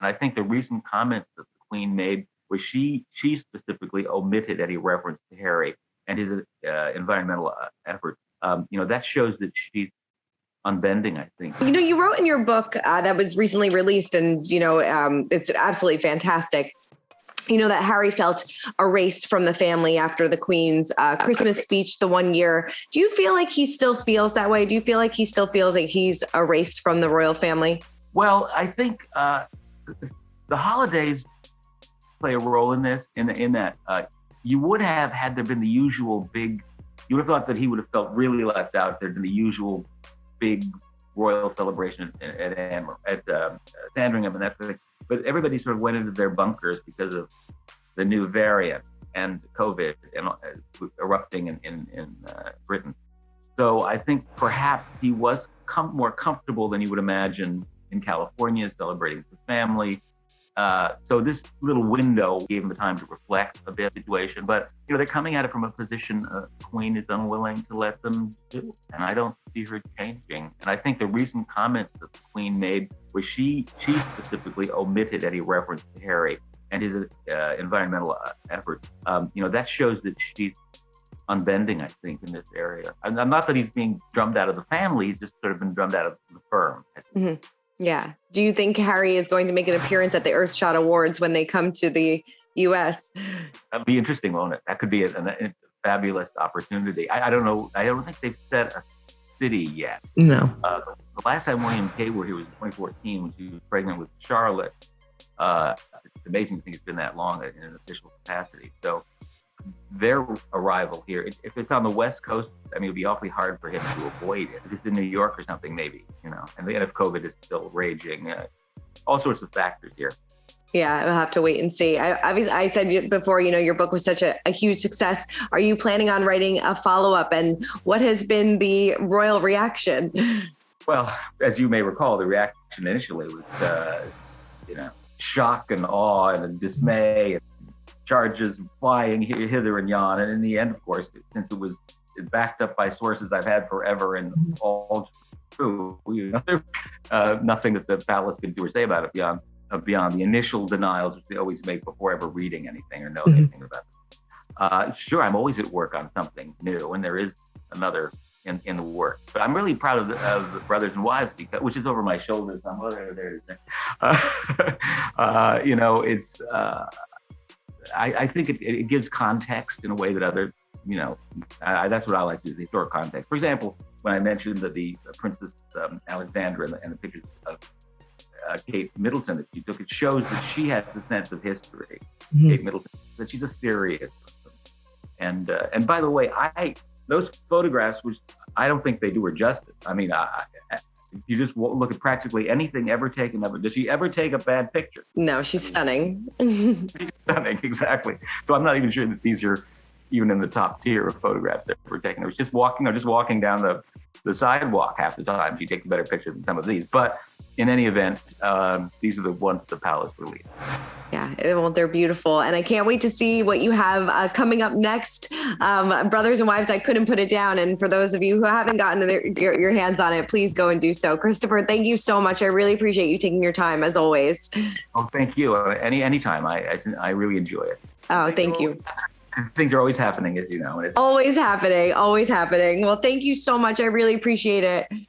I think the recent comments that the Queen made was she specifically omitted any reference to Harry and his environmental efforts. That shows that she's unbending, I think. You wrote in your book that was recently released, and, it's absolutely fantastic. That Harry felt erased from the family after the Queen's Christmas speech the one year. Do you feel like he still feels that way? Do you feel like he still feels like he's erased from the royal family? Well, I think the holidays play a role in this, in that you would have, had there been the usual big, you would have thought that he would have felt really left out. There'd been the usual big royal celebration at Sandringham and that thing. But everybody sort of went into their bunkers because of the new variant and COVID and erupting in Britain. So I think perhaps he was more comfortable than you would imagine in California, celebrating with his family. So this little window gave him the time to reflect a bit of the situation. But, they're coming at it from a position Queen is unwilling to let them do. And I don't see her changing. And I think the recent comments that the Queen made was she specifically omitted any reference to Harry and his environmental efforts. That shows that she's unbending, I think, in this area. And not that he's being drummed out of the family, he's just sort of been drummed out of the firm. Mm-hmm. Yeah. Do you think Harry is going to make an appearance at the Earthshot Awards when they come to the U.S.? That'd be interesting, won't it? That could be a fabulous opportunity. I don't know. I don't think they've set a city yet. No. The last time William Kay were here was in 2014 when she was pregnant with Charlotte. It's amazing to think it's been that long in an official capacity. So their arrival here, if it's on the West Coast, it'd be awfully hard for him to avoid it. If it's in New York or something, maybe, and then if COVID is still raging, all sorts of factors here. Yeah, we'll have to wait and see. I said before, your book was such a huge success. Are you planning on writing a follow-up, and what has been the royal reaction? Well, as you may recall, the reaction initially was, shock and awe and dismay, and charges flying hither and yon. And in the end, of course, since it was backed up by sources I've had forever and all true, nothing that the palace could do or say about it beyond the initial denials, which they always make before ever reading anything or knowing anything about it. Sure, I'm always at work on something new, and there is another in the work. But I'm really proud of the Brothers and Wives, which is over my shoulders. It's I think it gives context in a way that other, that's what I like to do, the historic context. For example, when I mentioned that the Princess Alexandra and the pictures of Kate Middleton that she took, it shows that she has a sense of history. Mm-hmm. Kate Middleton, that she's a serious person. And by the way, those photographs, which I don't think they do her justice. If you just look at practically anything ever taken of her, does she ever take a bad picture? No, she's stunning. She's stunning, exactly. So I'm not even sure that these are even in the top tier of photographs that were taken. It was just walking down the sidewalk half the time. She takes a better picture than some of these. But in any event, these are the ones the palace released. Yeah, well, they're beautiful. And I can't wait to see what you have coming up next. Brothers and Wives, I couldn't put it down. And for those of you who haven't gotten your hands on it, please go and do so. Christopher, thank you so much. I really appreciate you taking your time, as always. Oh, thank you. Anytime. I really enjoy it. Oh, thank you. Things are always happening, as you know. Always happening. Well, thank you so much. I really appreciate it.